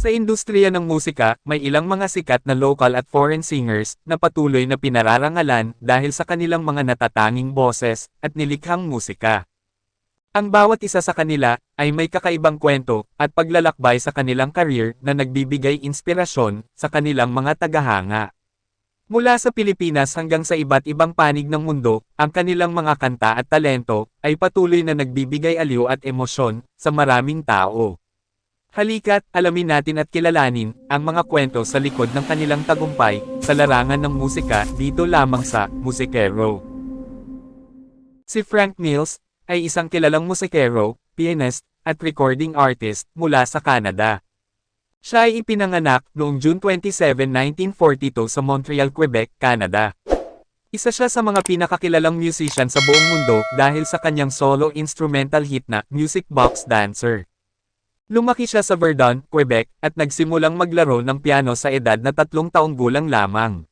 Sa industriya ng musika, may ilang mga sikat na local at foreign singers na patuloy na pinararangalan dahil sa kanilang mga natatanging boses at nilikhang musika. Ang bawat isa sa kanila ay may kakaibang kwento at paglalakbay sa kanilang career na nagbibigay inspirasyon sa kanilang mga tagahanga. Mula sa Pilipinas hanggang sa iba't ibang panig ng mundo, ang kanilang mga kanta at talento ay patuloy na nagbibigay aliw at emosyon sa maraming tao. Halika't alamin natin at kilalanin ang mga kwento sa likod ng kanilang tagumpay sa larangan ng musika dito lamang sa Musikero. Si Frank Mills ay isang kilalang musikero, pianist, at recording artist mula sa Canada. Siya ay ipinanganak noong June 27, 1942 sa Montreal, Quebec, Canada. Isa siya sa mga pinakakilalang musician sa buong mundo dahil sa kanyang solo instrumental hit na Music Box Dancer. Lumaki siya sa Verdun, Quebec, at nagsimulang maglaro ng piano sa edad na 3 taong gulang lamang.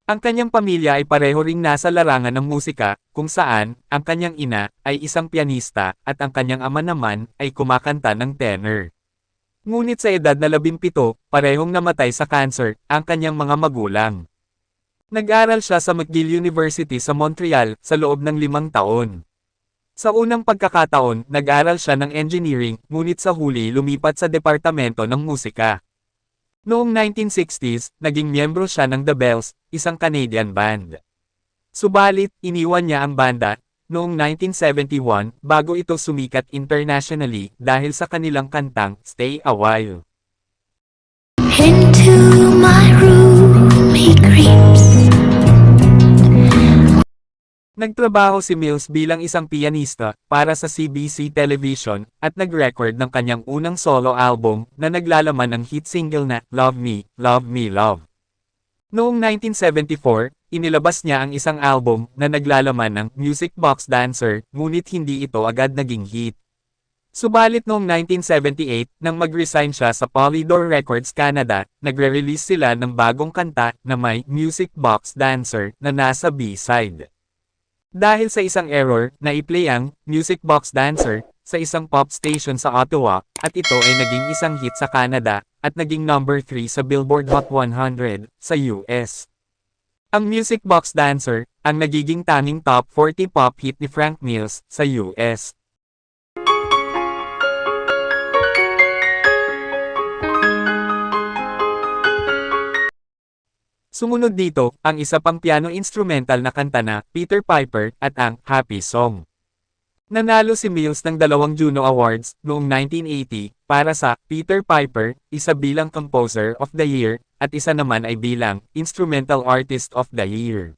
Ang kanyang pamilya ay pareho ring nasa larangan ng musika, kung saan, ang kanyang ina ay isang pianista at ang kanyang ama naman ay kumakanta ng tenor. Ngunit sa edad na 17, parehong namatay sa cancer ang kanyang mga magulang. Nag-aral siya sa McGill University sa Montreal sa loob ng 5 taon. Sa unang pagkakataon, nag-aral siya ng engineering, ngunit sa huli lumipat sa departamento ng musika. Noong 1960s, naging miyembro siya ng The Bells, isang Canadian band. Subalit, iniwan niya ang banda noong 1971 bago ito sumikat internationally dahil sa kanilang kantang Stay a While. Into my room he creeps. Nagtrabaho si Mills bilang isang pianista para sa CBC Television at nag-record ng kanyang unang solo album na naglalaman ng hit single na Love Me, Love Me, Love. Noong 1974, inilabas niya ang isang album na naglalaman ng Music Box Dancer, ngunit hindi ito agad naging hit. Subalit noong 1978, nang mag-resign siya sa Polydor Records Canada, nagre-release sila ng bagong kanta na may Music Box Dancer na nasa B-side. Dahil sa isang error, na-play ang Music Box Dancer sa isang pop station sa Ottawa, at ito ay naging isang hit sa Canada, at naging number 3 sa Billboard Hot 100 sa US. Ang Music Box Dancer, ang nagiging tanging top 40 pop hit ni Frank Mills sa US. Sumunod dito, ang isa pang piano instrumental na kanta na Peter Piper at ang Happy Song. Nanalo si Mills ng 2 Juno Awards noong 1980 para sa Peter Piper, isa bilang Composer of the Year, at isa naman ay bilang Instrumental Artist of the Year.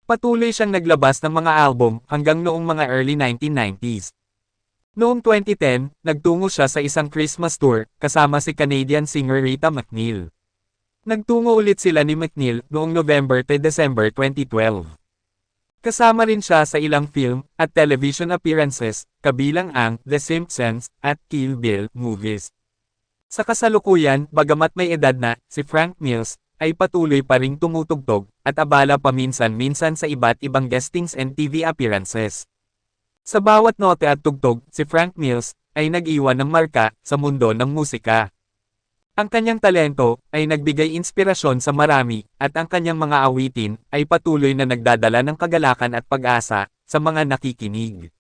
Patuloy siyang naglabas ng mga album hanggang noong mga early 1990s. Noong 2010, nagtungo siya sa isang Christmas tour kasama si Canadian singer Rita McNeil. Nagtungo ulit sila ni McNeil noong November to December 2012. Kasama rin siya sa ilang film at television appearances, kabilang ang The Simpsons at Kill Bill movies. Sa kasalukuyan, bagamat may edad na, si Frank Mills ay patuloy pa ring tumutugtog at abala paminsan-minsan sa iba't ibang guestings and TV appearances. Sa bawat note at tugtog, si Frank Mills ay nag-iwan ng marka sa mundo ng musika. Ang kanyang talento ay nagbigay inspirasyon sa marami, at ang kanyang mga awitin ay patuloy na nagdadala ng kagalakan at pag-asa sa mga nakikinig.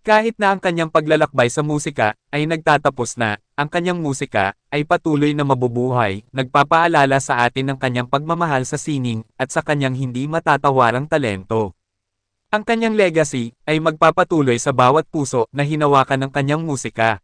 Kahit na ang kanyang paglalakbay sa musika ay nagtatapos na, ang kanyang musika ay patuloy na mabubuhay, nagpapaalala sa atin ng kanyang pagmamahal sa sining at sa kanyang hindi matatawarang talento. Ang kanyang legacy ay magpapatuloy sa bawat puso na hinawakan ng kanyang musika.